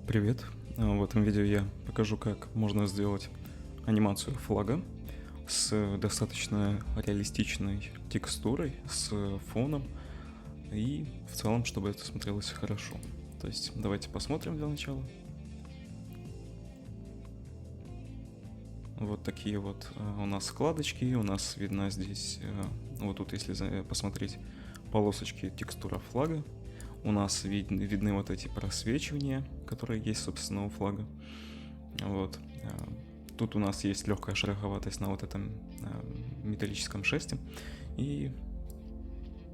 Привет! В этом видео я покажу, как можно сделать анимацию флага с достаточно реалистичной текстурой, с фоном и в целом, чтобы это смотрелось хорошо. То есть давайте посмотрим для начала. Вот такие вот у нас складочки, у нас видна здесь, вот тут если посмотреть, полосочки текстура флага. У нас видны вот эти просвечивания, которые есть, собственно, у флага. Вот. Тут у нас есть легкая шероховатость на вот этом металлическом шесте. И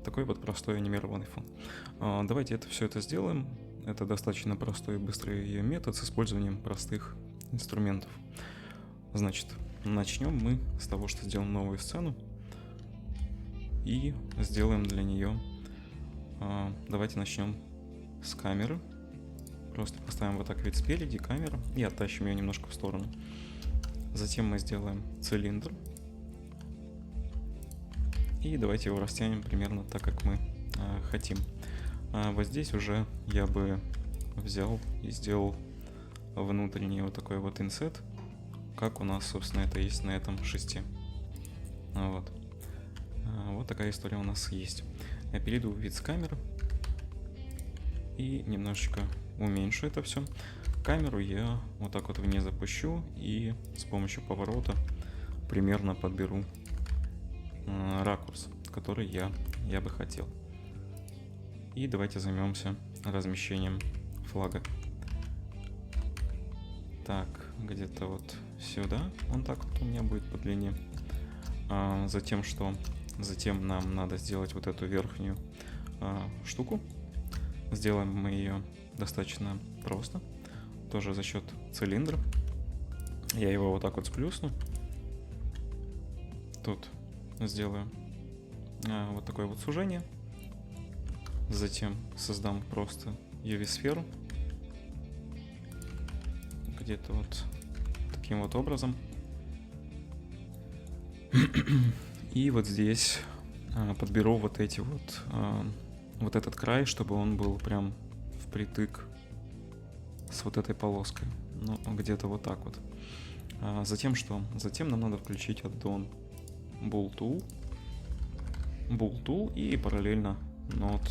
такой вот простой анимированный фон. Давайте все это сделаем. Это достаточно простой и быстрый метод с использованием простых инструментов. Значит, начнем мы с того, что сделаем новую сцену. И сделаем для нее... Давайте начнем с камеры. Просто поставим вот так вид спереди, камеру, и оттащим ее немножко в сторону. Затем мы сделаем цилиндр. И давайте его растянем примерно так, как мы хотим. Вот здесь уже я бы взял и сделал внутренний вот такой вот инсет, как у нас, собственно, это есть на этом шесте. Вот такая история у нас есть. Я перейду в вид с камеры и немножечко уменьшу это все. Камеру я вот так вот вниз запущу и с помощью поворота примерно подберу ракурс, который я бы хотел. И давайте займемся размещением флага. Так, где-то вот сюда он так вот у меня будет по длине. Затем нам надо сделать вот эту верхнюю штуку. Сделаем мы ее достаточно просто. Тоже за счет цилиндра. Я его вот так вот сплюсну. Тут сделаю вот такое вот сужение. Затем создам просто UV-сферу. Где-то вот таким вот образом. И вот здесь подберу вот эти вот этот край, чтобы он был прям впритык с вот этой полоской. Ну, где-то вот так вот. Затем что? Затем нам надо включить аддон Bull Tool и параллельно Node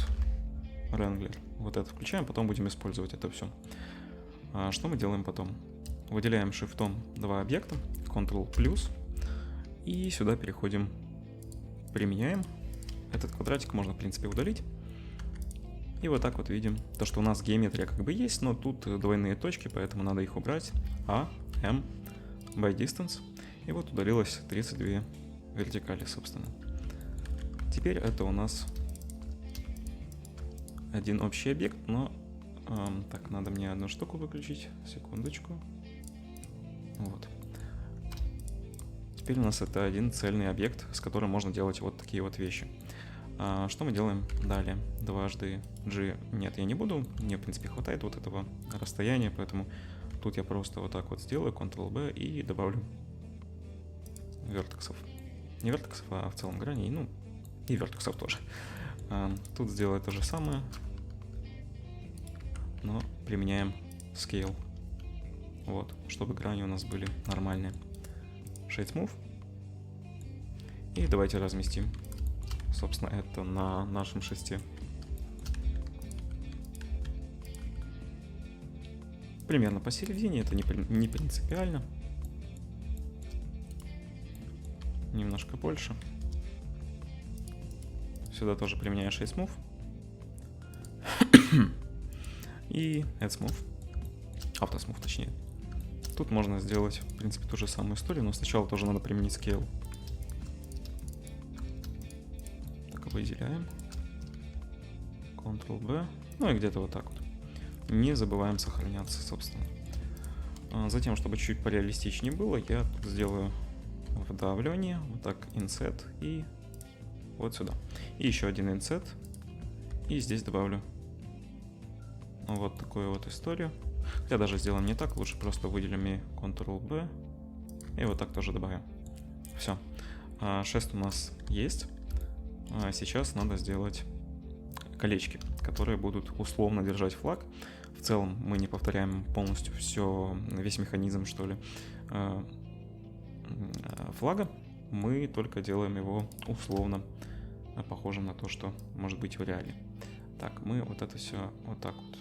Wrangler. Вот это включаем, потом будем использовать это все. Что мы делаем потом? Выделяем Shift-ом два объекта, Ctrl+, и сюда переходим, применяем. Этот квадратик можно, в принципе, удалить. И вот так вот видим, то, что у нас геометрия как бы есть, но тут двойные точки, поэтому надо их убрать. A, M, by distance. И вот удалилось 32 вертикали, собственно. Теперь это у нас один общий объект, но... так, надо мне одну штуку выключить. Секундочку. Вот. Теперь у нас это один цельный объект, с которым можно делать вот такие вот вещи. Что мы делаем далее? Дважды G нет, я не буду. Мне, в принципе, хватает вот этого расстояния, поэтому тут я просто вот так вот сделаю, Ctrl-B, и добавлю вертексов. Не вертексов, а в целом граней, ну, и вертексов тоже. Тут сделаю то же самое, но применяем Scale. Вот, чтобы грани у нас были нормальные. Shade Smooth. И давайте разместим, собственно, это на нашем шесте. Примерно посередине, это не принципиально. Немножко больше. Сюда тоже применяю Shade Smooth. И Add Smooth. Auto Smooth, точнее. Тут можно сделать, в принципе, ту же самую историю, но сначала тоже надо применить Scale. Так, выделяем. Ctrl-B. Ну и где-то вот так вот. Не забываем сохраняться, собственно. Затем, чтобы чуть пореалистичнее было, я тут сделаю вдавливание. Вот так, Inset и вот сюда. И еще один Inset. И здесь добавлю вот такую вот историю. Я даже сделаем не так, лучше просто выделим и Ctrl-B. И вот так тоже добавим. Все. Шест у нас есть. Сейчас надо сделать колечки, которые будут условно держать флаг. в целом мы не повторяем полностью весь механизм, что ли, флага, мы только делаем его условно похожим на то, что может быть в реале. Так, мы вот это все вот так вот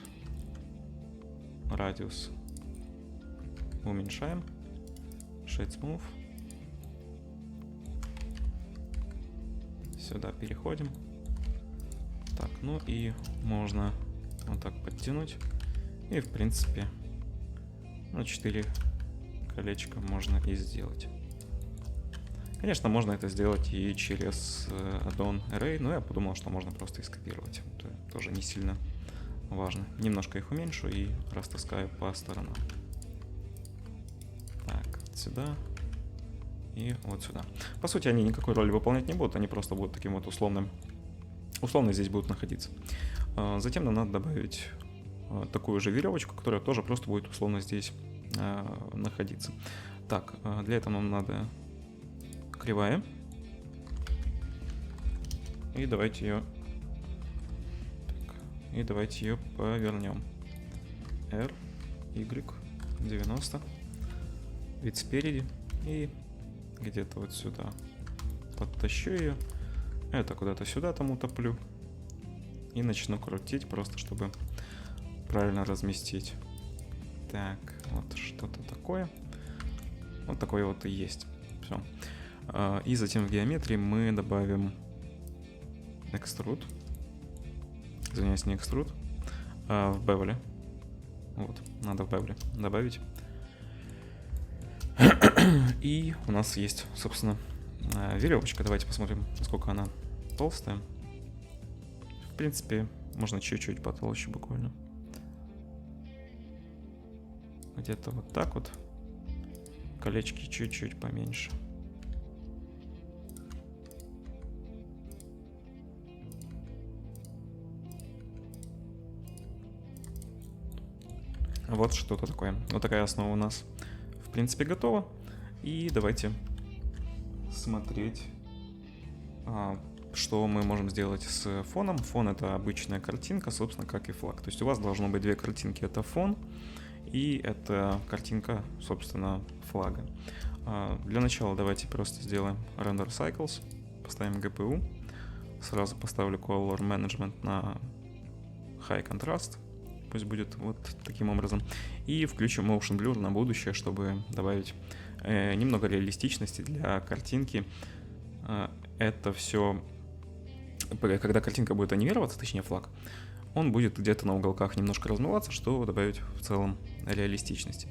радиус уменьшаем, Shade Smooth, сюда переходим. Так, ну и можно вот так подтянуть, и в принципе 4 колечка можно и сделать. Конечно, можно это сделать и через add-on Array, но я подумал, что можно просто и скопировать. Это тоже не сильно важно. Немножко их уменьшу и растаскаю по сторонам. Так, сюда и вот сюда. По сути, они никакой роли выполнять не будут, они просто будут таким вот условно здесь будут находиться. Затем нам надо добавить такую же веревочку, которая тоже просто будет условно здесь находиться. Так, для этого нам надо кривая. И давайте ее повернем. R, Y, 90. Вид спереди. И где-то вот сюда подтащу ее. Это куда-то сюда там утоплю. И начну крутить, просто чтобы правильно разместить. Так, вот что-то такое. Вот такое вот и есть. Все. И затем в геометрии мы добавим extrude. Извиняюсь, не extrude, а в bevel. Вот, надо в bevel добавить. И у нас есть, собственно, веревочка. Давайте посмотрим, насколько она толстая. В принципе, можно чуть-чуть потолще буквально. Где-то вот так вот. Колечки чуть-чуть поменьше. Вот что-то такое. Вот такая основа у нас, в принципе, готова. И давайте смотреть, что мы можем сделать с фоном. Фон — это обычная картинка, собственно, как и флаг. То есть у вас должно быть две картинки. Это фон и это картинка, собственно, флага. Для начала давайте просто сделаем Render Cycles. Поставим GPU. Сразу поставлю Color Management на High Contrast. Пусть будет вот таким образом. И включу Motion Blur на будущее, чтобы добавить немного реалистичности для картинки. Это все, когда картинка будет анимироваться, точнее флаг, он будет где-то на уголках немножко размываться, чтобы добавить в целом реалистичности.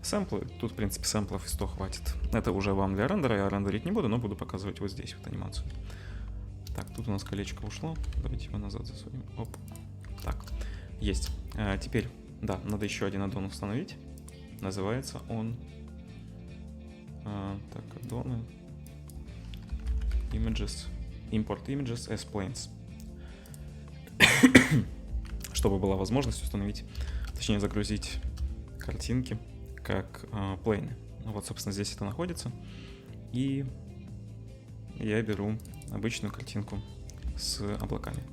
Сэмплы, тут в принципе сэмплов и 100 хватит. Это уже вам для рендера, я рендерить не буду, но буду показывать вот здесь вот анимацию. Так, тут у нас колечко ушло, давайте его назад засунем. Оп. Так, есть. Теперь, да, надо еще один аддон установить. Называется он... так, аддоны. Images. Import images as planes. Чтобы была возможность установить, точнее загрузить картинки как плейны. Вот, собственно, здесь это находится. И я беру обычную картинку с облаками.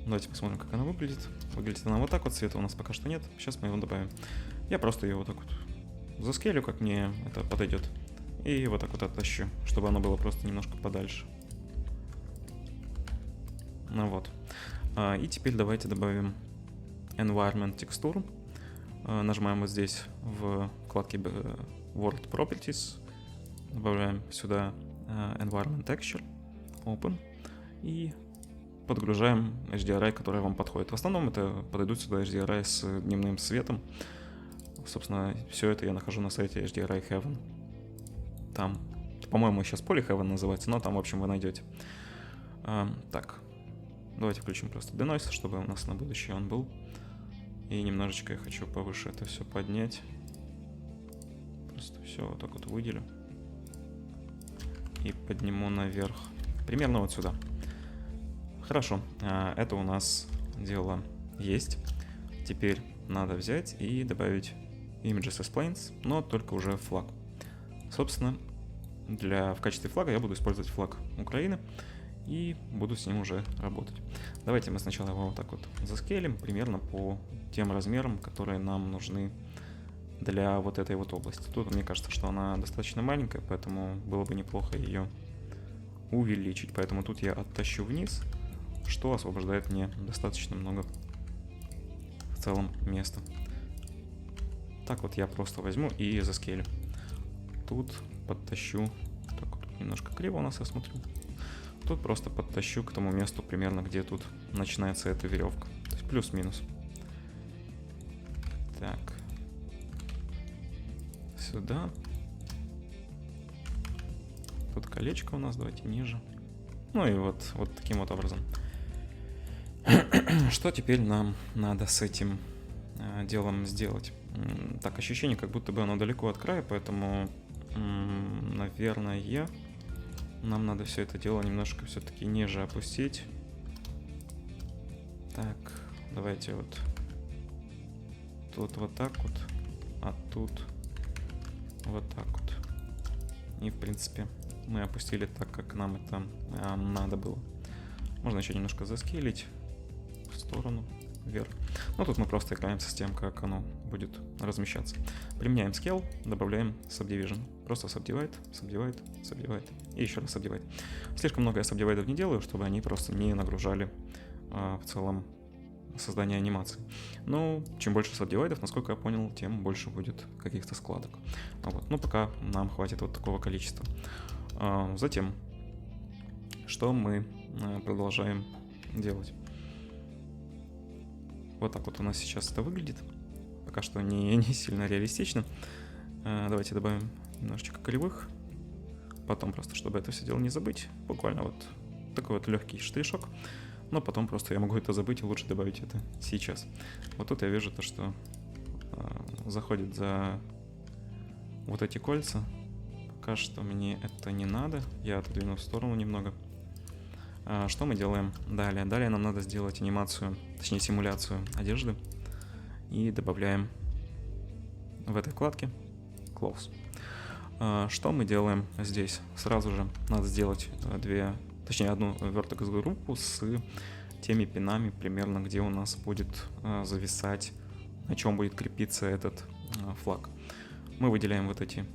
Давайте посмотрим, как она выглядит. Выглядит она вот так вот, цвета у нас пока что нет. Сейчас мы его добавим. Я просто ее вот так вот заскейлю, как мне это подойдет. И вот так вот оттащу, чтобы оно было просто немножко подальше. Ну вот. И теперь давайте добавим Environment Texture. Нажимаем вот здесь в вкладке World Properties. Добавляем сюда Environment Texture. Open. И подгружаем HDRI, который вам подходит. В основном это подойдут сюда HDRI с дневным светом. Собственно, все это я нахожу на сайте HDRI Heaven. Там, по-моему, сейчас Polyheaven называется, но там, в общем, вы найдете. Так, давайте включим просто Denoise, чтобы у нас на будущее он был. И немножечко я хочу повыше это все поднять. Просто все вот так вот выделю. И подниму наверх. Примерно вот сюда. Хорошо, это у нас дело есть. Теперь надо взять и добавить Images as Planes, но только уже флаг. Собственно, в качестве флага я буду использовать флаг Украины. и буду с ним уже работать. Давайте мы сначала его вот так вот заскейлим примерно по тем размерам, которые нам нужны для вот этой вот области. Тут мне кажется, что она достаточно маленькая, поэтому было бы неплохо ее увеличить. Поэтому тут я оттащу вниз, что освобождает мне достаточно много в целом места. Так вот я просто возьму и заскейлю. Тут подтащу, так вот немножко криво у нас, я смотрю. Тут просто подтащу к тому месту примерно, где тут начинается эта веревка. То есть плюс-минус. Так. Сюда. Тут колечко у нас, давайте ниже. Ну и вот таким вот образом. Что теперь нам надо с этим делом сделать? Так, ощущение, как будто бы оно далеко от края, поэтому, наверное, нам надо все это дело немножко все-таки ниже опустить. Так, давайте вот тут вот так вот, а тут вот так вот. И, в принципе, мы опустили так, как нам это надо было. Можно еще немножко заскейлить в сторону, вверх. Но тут мы просто играемся с тем, как оно будет размещаться. Применяем scale, добавляем subdivision. Просто subdivide и еще раз subdivide. Слишком много я subdividов не делаю, чтобы они просто не нагружали в целом создание анимации. Но чем больше subdividов, насколько я понял, тем больше будет каких-то складок. Вот. Ну, пока нам хватит вот такого количества. Затем, что мы продолжаем делать? Вот так вот у нас сейчас это выглядит. Пока что не сильно реалистично. Давайте добавим немножечко кривых. Потом просто, чтобы это все дело не забыть. Буквально вот такой вот легкий штришок. Но потом просто я могу это забыть и лучше добавить это сейчас. Вот тут я вижу то, что заходит за вот эти кольца. Пока что мне это не надо. Я отодвину в сторону немного. Что мы делаем далее? Далее нам надо сделать анимацию, точнее симуляцию одежды. И добавляем в этой вкладке Close. Что мы делаем здесь? Сразу же надо сделать одну vertex группу с теми пинами примерно, где у нас будет зависать, на чем будет крепиться этот флаг. Мы выделяем вот эти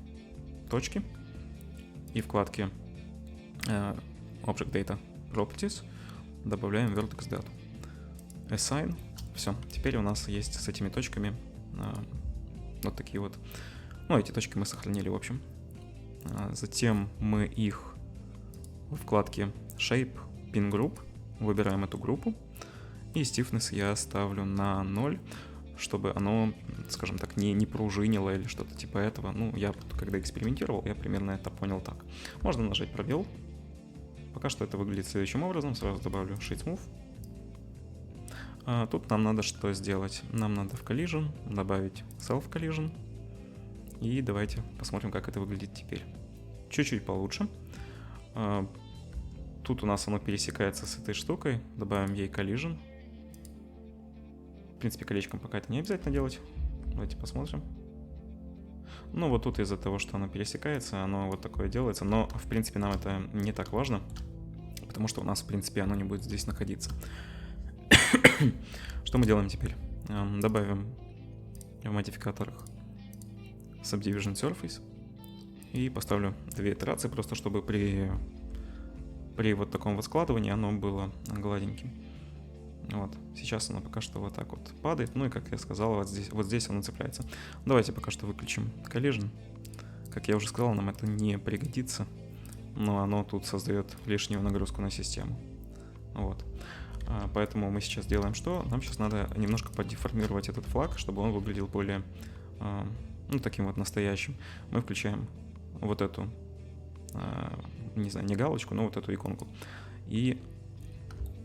точки и вкладке Object Data Properties добавляем vertex data. Assign. Все. Теперь у нас есть с этими точками вот такие вот. Ну, эти точки мы сохранили, в общем. Затем мы их в вкладке Shape Pin Group выбираем эту группу. И stiffness я ставлю на 0, чтобы оно, скажем так, не пружинило или что-то типа этого. Ну, я когда экспериментировал, я примерно это понял так. Можно нажать пробел. Пока что это выглядит следующим образом. Сразу добавлю Shade Smooth. Тут нам надо что сделать? Нам надо в Collision добавить Self Collision. И давайте посмотрим, как это выглядит теперь. Чуть-чуть получше. Тут у нас оно пересекается с этой штукой. Добавим ей Collision. В принципе, колечком пока это не обязательно делать. Давайте посмотрим. Ну, вот тут из-за того, что оно пересекается, оно вот такое делается. Но, в принципе, нам это не так важно, потому что у нас, в принципе, оно не будет здесь находиться. Что мы делаем теперь? Добавим в модификаторах Subdivision Surface и поставлю 2 итерации, просто чтобы при вот таком вот складывании оно было гладеньким. Вот. Сейчас оно пока что вот так вот падает. Ну и, как я сказал, вот здесь оно цепляется. Давайте пока что выключим Collision. Как я уже сказал, нам это не пригодится, но оно тут создает лишнюю нагрузку на систему. Вот. Поэтому мы сейчас делаем что? Нам сейчас надо немножко поддеформировать этот флаг, чтобы он выглядел более, ну, таким вот настоящим. Мы включаем вот эту, не знаю, не галочку, но вот эту иконку. И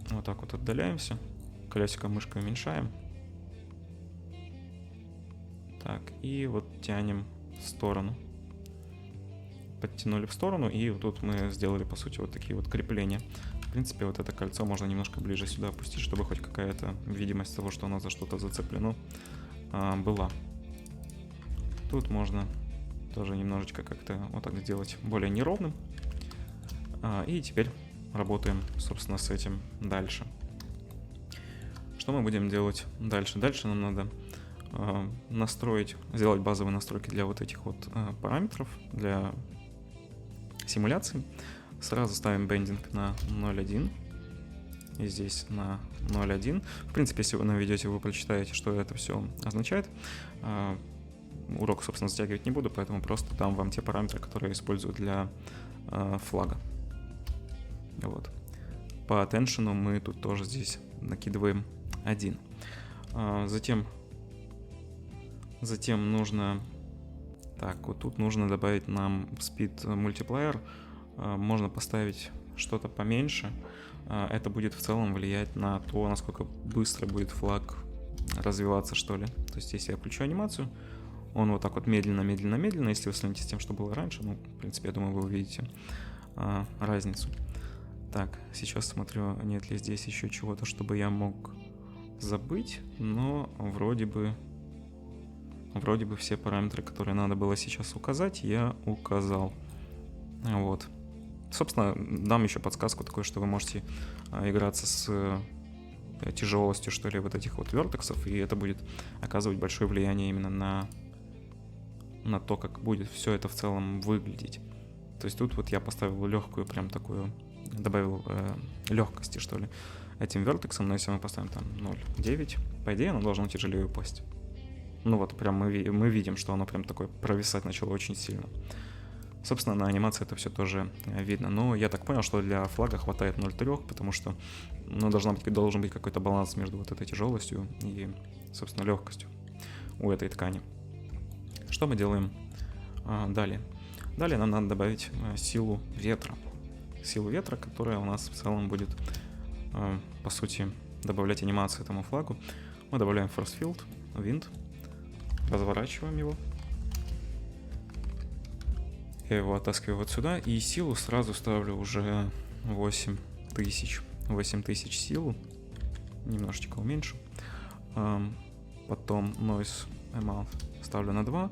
вот так вот отдаляемся. Колесико мышкой уменьшаем. Так, и вот тянем в сторону. Подтянули в сторону, и вот тут мы сделали, по сути, вот такие вот крепления. В принципе, вот это кольцо можно немножко ближе сюда опустить, чтобы хоть какая-то видимость того, что оно за что-то зацеплено, была. Тут можно тоже немножечко как-то вот так сделать более неровным. И теперь работаем, собственно, с этим дальше. Что мы будем делать дальше? Дальше нам надо настроить, сделать базовые настройки для вот этих вот параметров, для симуляции. Сразу ставим бендинг на 0.1 и здесь на 0.1. В принципе, если вы наведете, вы прочитаете, что это все означает. Урок, собственно, затягивать не буду, поэтому просто дам вам те параметры, которые я использую для флага. Вот. По attention мы тут тоже здесь накидываем 1. Затем нужно... Так, вот тут нужно добавить нам speed multiplier. Можно поставить что-то поменьше. Это будет в целом влиять на то, насколько быстро будет флаг развиваться, что ли. То есть, если я включу анимацию, он вот так вот медленно. Если вы сравните с тем, что было раньше, ну, в принципе, я думаю, вы увидите разницу. Так, сейчас смотрю, нет ли здесь еще чего-то, чтобы я мог забыть, но вроде бы все параметры, которые надо было сейчас указать, я указал. Вот. Собственно, дам еще подсказку такую, что вы можете играться с тяжелостью, что ли, вот этих вот вертексов, и это будет оказывать большое влияние именно на то, как будет все это в целом выглядеть. То есть тут вот я поставил легкую, прям такую, добавил легкости, что ли, этим вертексом, но если мы поставим там 0.9, по идее оно должно тяжелее упасть. Ну вот прям мы видим, что оно прям такое провисать начало очень сильно. Собственно, на анимации это все тоже видно. Но я так понял, что для флага хватает 0.3, потому что должен быть какой-то баланс между вот этой тяжелостью и, собственно, легкостью у этой ткани. Что мы делаем далее? Далее нам надо добавить силу ветра. Силу ветра, которая у нас в целом будет, по сути, добавлять анимацию этому флагу. Мы добавляем force field, wind, разворачиваем его. Я его оттаскиваю вот сюда, и силу сразу ставлю уже 8000. 8000 силу. Немножечко уменьшу. Потом noise amount ставлю на 2.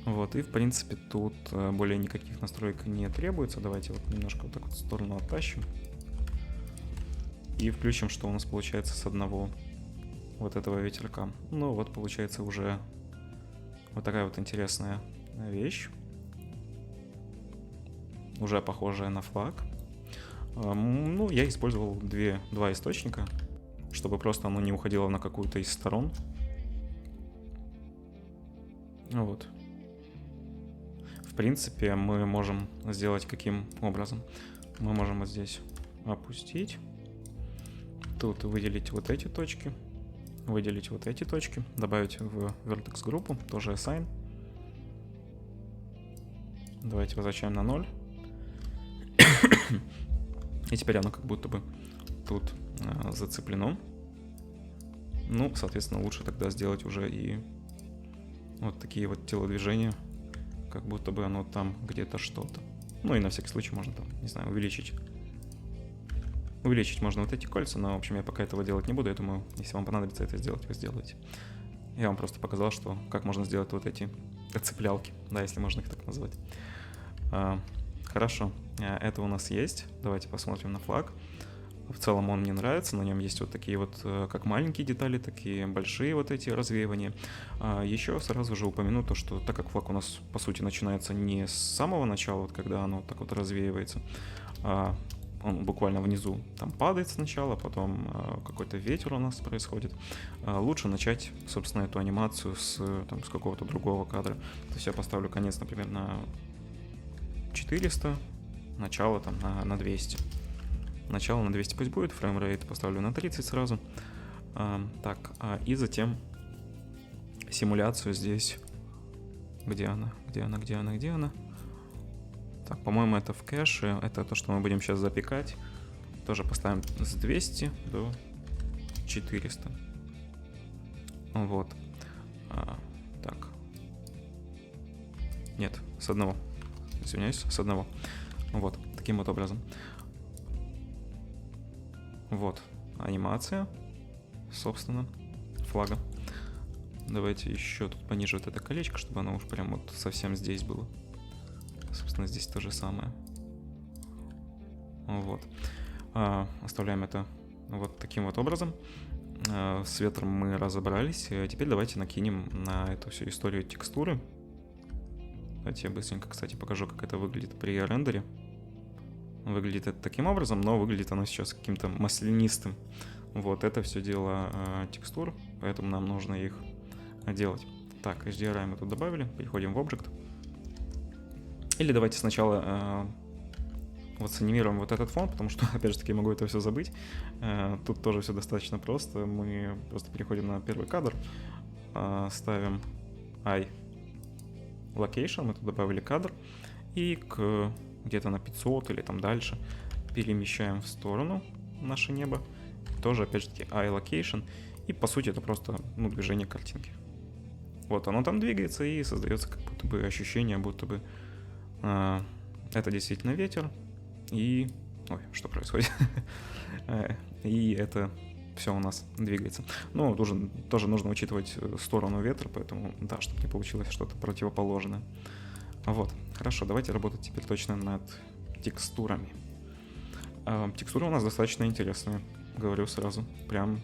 Вот, и в принципе тут более никаких настроек не требуется. Давайте вот немножко вот так вот в сторону оттащим. И включим, что у нас получается с одного вот этого ветерка. Ну вот получается уже вот такая вот интересная вещь. Уже похожая на флаг. Ну, я использовал два источника, чтобы просто оно не уходило на какую-то из сторон. Вот. В принципе, мы можем сделать каким образом? Мы можем вот здесь опустить. Тут выделить вот эти точки. Выделить вот эти точки. Добавить в vertex группу. Тоже assign. Давайте возвращаем на 0. И теперь оно как будто бы тут зацеплено. Ну, соответственно, лучше тогда сделать уже и вот такие вот телодвижения, как будто бы оно там где-то что-то. Ну и на всякий случай можно там, не знаю, увеличить. Увеличить можно вот эти кольца, но, в общем, я пока этого делать не буду. Я думаю, если вам понадобится это сделать, вы сделаете. Я вам просто показал, что как можно сделать вот эти цеплялки, да, если можно их так назвать. Хорошо, это у нас есть. Давайте посмотрим на флаг. В целом он мне нравится, на нем есть вот такие вот как маленькие детали, такие большие вот эти развеивания. Еще сразу же упомяну то, что так как флаг у нас по сути начинается не с самого начала, вот когда оно так вот развеивается, он буквально внизу там падает сначала, потом какой-то ветер у нас происходит. Лучше начать, собственно, эту анимацию с какого-то другого кадра. То есть я поставлю конец, например, на 400, начало там на 200. Начало на 200 пусть будет, фреймрейт поставлю на 30 сразу. И затем симуляцию здесь. Где она? Так, по-моему, это в кэше. Это то, что мы будем сейчас запекать. Тоже поставим с 200 до 400. Вот. Так. Нет, с одного. Извиняюсь, с одного. Вот, таким вот образом. Вот, анимация, собственно, флага. Давайте еще тут пониже вот это колечко, чтобы оно уж прям вот совсем здесь было. Собственно, здесь то же самое. Вот. Оставляем это вот таким вот образом. С ветром мы разобрались. Теперь давайте накинем на эту всю историю текстуры. Давайте я быстренько, кстати, покажу, как это выглядит при рендере. Выглядит это таким образом, но выглядит оно сейчас каким-то маслянистым. Вот, это все дело текстур, поэтому нам нужно их делать. Так, HDRI мы тут добавили, переходим в Object. Или давайте сначала вот санимируем вот этот фон, потому что, опять же таки, могу это все забыть. Тут тоже все достаточно просто. Мы просто переходим на первый кадр, ставим I Location, мы тут добавили кадр, и где-то на 500 или там дальше перемещаем в сторону наше небо. Тоже, опять же таки, I Location. И, по сути, это просто движение картинки. Вот, оно там двигается и создается как будто бы ощущение, будто бы это действительно ветер. И... Ой, что происходит? И это все у нас двигается. Ну, тоже нужно учитывать сторону ветра, поэтому, да, чтобы не получилось что-то противоположное. Вот, хорошо, давайте работать теперь точно над текстурами. Текстуры у нас достаточно интересные, говорю сразу. Прям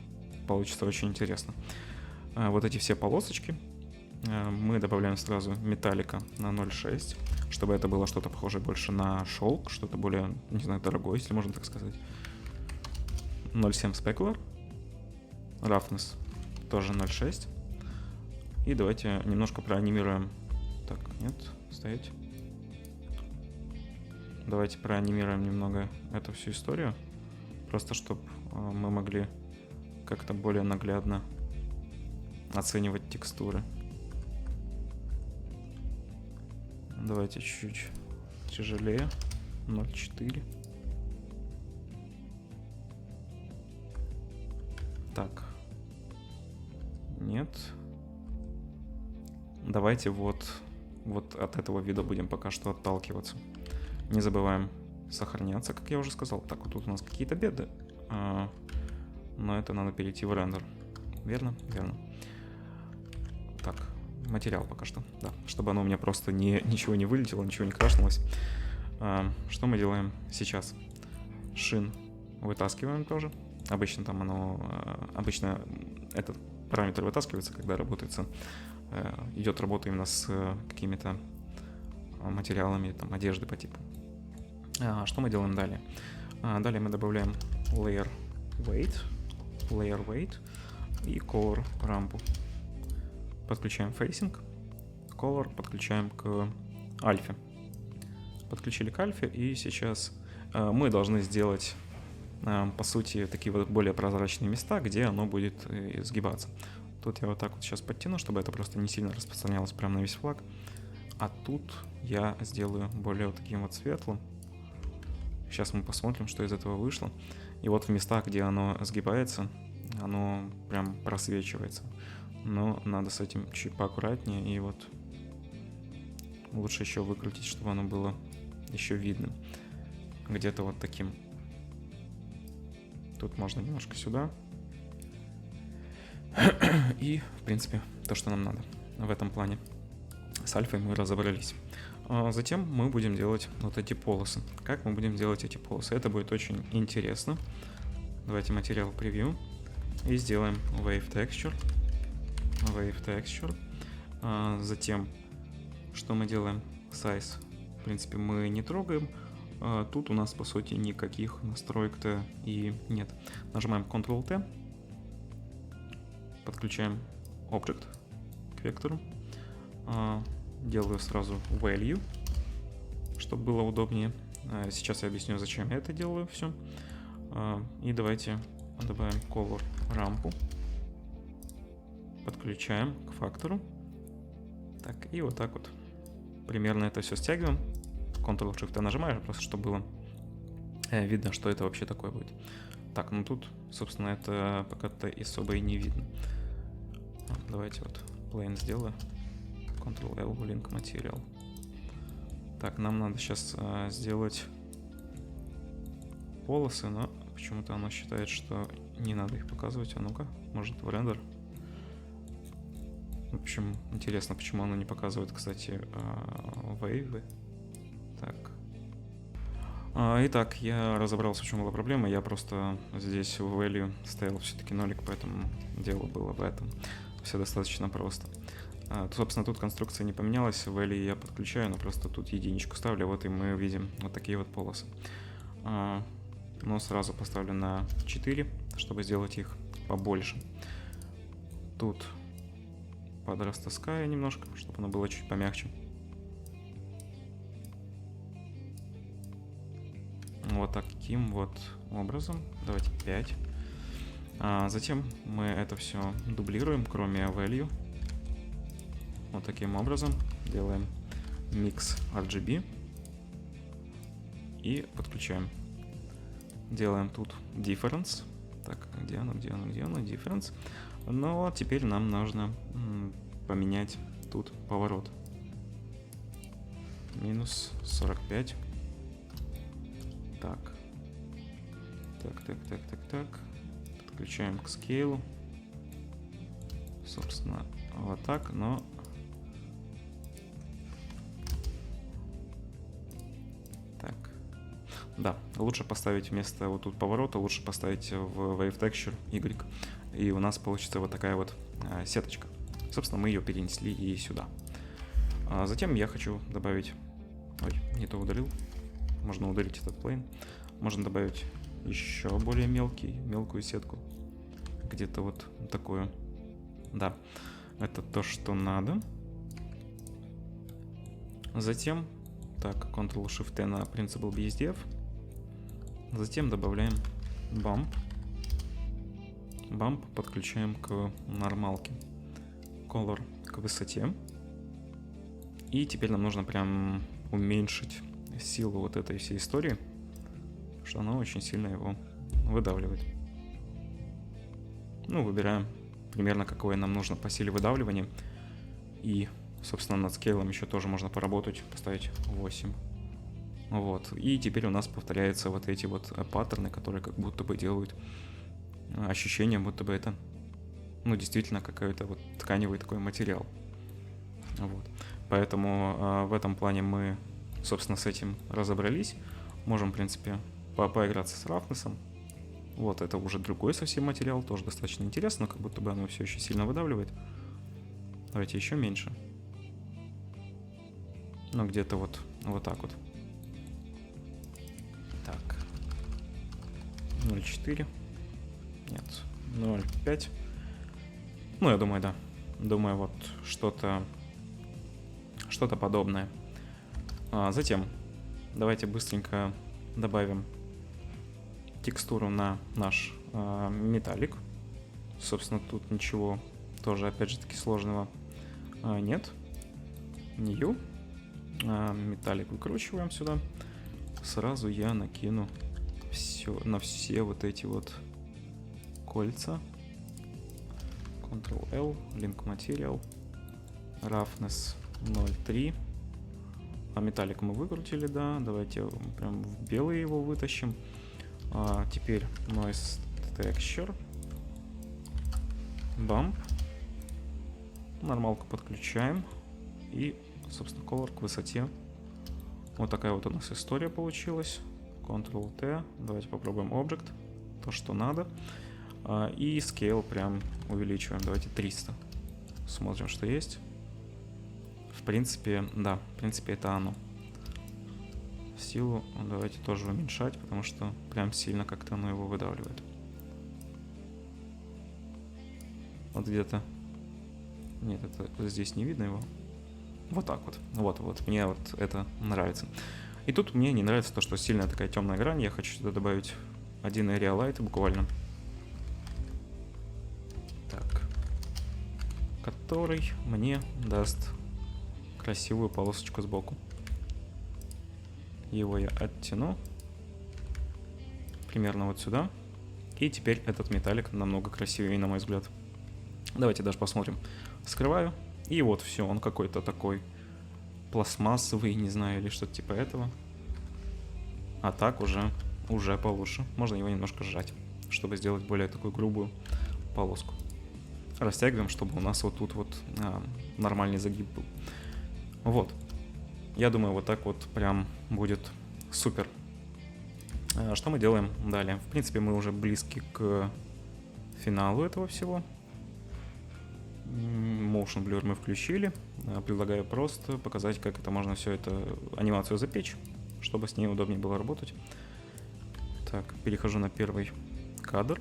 получится очень интересно. Вот эти все полосочки мы добавляем сразу металлика на 0.6, чтобы это было что-то похожее больше на шелк, что-то более, не знаю, дорогое, если можно так сказать. 0.7 specular. Roughness тоже 0.6. И давайте немножко проанимируем. Так, нет, стоять. Давайте проанимируем немного эту всю историю. Просто чтобы мы могли как-то более наглядно оценивать текстуры. Давайте чуть-чуть тяжелее. 0.4. Так. Нет. Давайте вот от этого вида будем пока что отталкиваться. Не забываем сохраняться, как я уже сказал. Так, вот тут у нас какие-то беды. Но это надо перейти в рендер. Верно? Верно. Так, материал пока что. Да, чтобы оно у меня просто ничего не вылетело, ничего не крашнулось. Что мы делаем сейчас? Шин вытаскиваем тоже. Обычно этот параметр вытаскивается, когда идет работа именно с какими-то материалами, там, одежды по типу. Что мы делаем далее? Далее мы добавляем layer weight и color рампу. Подключаем facing, color подключаем к альфе. Подключили к альфе, и сейчас мы должны сделать, по сути, такие вот более прозрачные места, где оно будет изгибаться. Тут я вот так вот сейчас подтяну, чтобы это просто не сильно распространялось прямо на весь флаг. А тут я сделаю более вот таким вот светлым. Сейчас мы посмотрим, что из этого вышло. И вот в местах, где оно сгибается, оно прям просвечивается. Но надо с этим чуть поаккуратнее. И вот лучше еще выкрутить, чтобы оно было еще видным. Где-то вот таким. Тут можно немножко сюда. И, в принципе, то, что нам надо в этом плане. С альфой мы разобрались. Затем мы будем делать вот эти полосы. Как мы будем делать эти полосы? Это будет очень интересно. Давайте материал превью. И сделаем Wave Texture. Затем, что мы делаем? Size. В принципе, мы не трогаем. Тут у нас, по сути, никаких настроек-то и нет. Нажимаем Ctrl-T. Подключаем Object к вектору. Делаю сразу Value, чтобы было удобнее. Сейчас я объясню, зачем я это делаю все. И давайте добавим Color рампу. Подключаем к фактору. Так, и вот так вот. Примерно это все стягиваем. Ctrl-Shift нажимаешь, просто чтобы было видно, что это вообще такое будет. Так, ну тут, собственно, это пока-то особо и не видно. Давайте вот Plane сделаю. Ctrl-L, Link Material. Так, нам надо сейчас сделать полосы, но почему-то оно считает, что не надо их показывать. А ну-ка, может в рендер. В общем, интересно, почему оно не показывает, кстати, вейвы. Так. Итак, я разобрался, в чем была проблема. Я просто здесь в value ставил все-таки нолик, поэтому дело было в этом. Все достаточно просто. Собственно, тут конструкция не поменялась. Value я подключаю, но просто тут единичку ставлю. Вот и мы видим вот такие вот полосы. Но сразу поставлю на 4, чтобы сделать их побольше. Тут подрастаскаю немножко, чтобы оно было чуть помягче. Вот таким вот образом. Давайте 5. Затем мы это все дублируем, кроме value. Вот таким образом делаем mix RGB и подключаем. Делаем тут difference. Так, где оно? Difference. Но теперь нам нужно поменять тут поворот. Минус 45. Так. Подключаем к скейлу. Собственно, вот так, но... Так. Да, лучше поставить вместо вот тут поворота, лучше поставить в Wave Texture Y. И у нас получится вот такая вот сеточка. Собственно, мы ее перенесли и сюда. Затем я хочу добавить... Ой, не то удалил. Можно удалить этот плейн. Можно добавить еще более мелкую сетку. Где-то вот такую. Да, это то, что надо. Затем, так, Ctrl-Shift-T на Principal BSDF. Затем добавляем Bump. Bump подключаем к нормалке. Color к высоте. И теперь нам нужно прям уменьшить силу вот этой всей истории, что она очень сильно его выдавливает. Ну, выбираем примерно, какое нам нужно по силе выдавливания. И, собственно, над скейлом еще тоже можно поработать, поставить 8. Вот. И теперь у нас повторяются вот эти вот паттерны, которые как будто бы делают ощущение, будто бы это, ну, действительно какой-то вот тканевый такой материал. Вот. Поэтому в этом плане мы, собственно, с этим разобрались. Можем, в принципе, поиграться с рафнесом. Вот, это уже другой совсем материал, тоже достаточно интересно, как будто бы оно все еще сильно выдавливает. Давайте еще меньше. Ну, где-то вот так вот. Так. 0,4. Нет, 0,5. Ну, я думаю, да. Думаю, вот что-то подобное. Затем давайте быстренько добавим текстуру на наш металлик. Собственно, тут ничего тоже, опять же таки, сложного нет. New. Металлик выкручиваем сюда. Сразу я накину на все вот эти вот кольца. Ctrl-L, Link Material, Roughness 0.3. Металлик мы выкрутили, да. Давайте прям в белый его вытащим. Теперь Noise Texture. Bump. Нормалку подключаем. И, собственно, Color к высоте. Вот такая вот у нас история получилась. Ctrl-T. Давайте попробуем Object. То, что надо. И Scale прям увеличиваем. Давайте 300. Смотрим, что есть. В принципе, да. В принципе, это оно. Силу давайте тоже уменьшать, потому что прям сильно как-то оно его выдавливает. Вот где-то... Нет, это здесь не видно его. Вот так вот. Вот. Мне вот это нравится. И тут мне не нравится то, что сильная такая темная грань. Я хочу сюда добавить один Area Light буквально. Так. Который мне даст красивую полосочку сбоку. Его я оттяну. Примерно вот сюда. И теперь этот металлик намного красивее, на мой взгляд. Давайте даже посмотрим. Скрываю. И вот все, он какой-то такой пластмассовый, не знаю, или что-то типа этого. А так уже получше. Можно его немножко сжать, чтобы сделать более такую грубую полоску. Растягиваем, чтобы у нас вот тут вот нормальный загиб был. Вот. Я думаю, вот так вот прям будет супер. Что мы делаем далее? В принципе, мы уже близки к финалу этого всего. Motion Blur мы включили. Предлагаю просто показать, как это можно все это анимацию запечь, чтобы с ней удобнее было работать. Так, перехожу на первый кадр.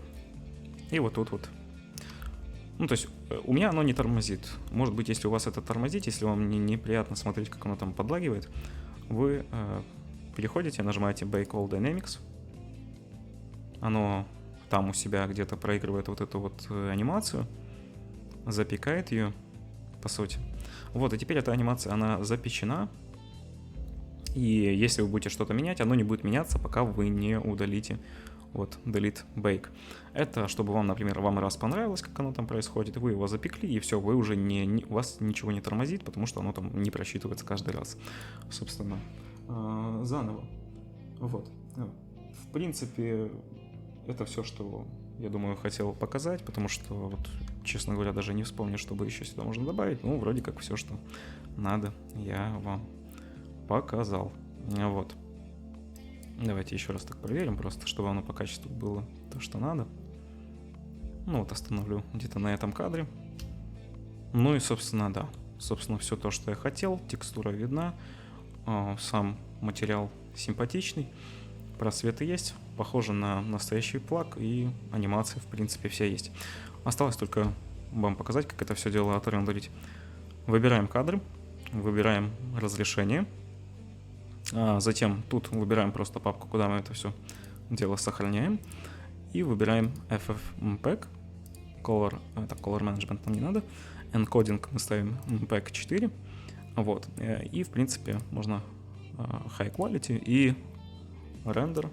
И вот тут вот. Ну, то есть у меня оно не тормозит. Может быть, если у вас это тормозит, если вам неприятно смотреть, как оно там подлагивает, вы переходите, нажимаете Bake All Dynamics. Оно там у себя где-то проигрывает вот эту вот анимацию, запекает ее, по сути. Вот, и теперь эта анимация, она запечена. И если вы будете что-то менять, оно не будет меняться, пока вы не удалите вот Delete Bake. Это чтобы вам, например, вам раз понравилось, как оно там происходит, вы его запекли, и все, вы уже у вас ничего не тормозит, потому что оно там не просчитывается каждый раз. Собственно, заново. Вот. В принципе, это все, что я думаю, хотел показать, потому что, вот, честно говоря, даже не вспомню, чтобы еще сюда можно добавить. Ну, вроде как все, что надо, я вам показал. Вот. Давайте еще раз так проверим, просто чтобы оно по качеству было то, что надо. Ну вот, остановлю где-то на этом кадре. Ну и, собственно, да. Собственно, все то, что я хотел. Текстура видна. Сам материал симпатичный. Просветы есть. Похоже на настоящий плаг. И анимация, в принципе, вся есть. Осталось только вам показать, как это все дело отрендерить. Выбираем кадры. Выбираем разрешение. Затем тут выбираем просто папку, куда мы это все дело сохраняем. И выбираем FFmpeg. Color Management нам не надо. Encoding мы ставим MPEG 4. Вот. И, в принципе, можно High Quality и Render.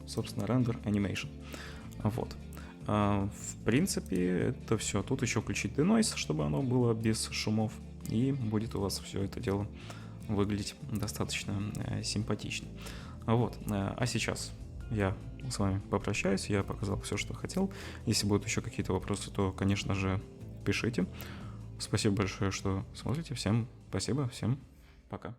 Собственно, Render Animation. Вот. В принципе, это все. Тут еще включить Denoise, чтобы оно было без шумов. И будет у вас все это дело выглядеть достаточно симпатично. Вот. А сейчас я с вами попрощаюсь. Я показал все, что хотел. Если будут еще какие-то вопросы, то, конечно же, пишите. Спасибо большое, что смотрите. Всем спасибо. Всем пока.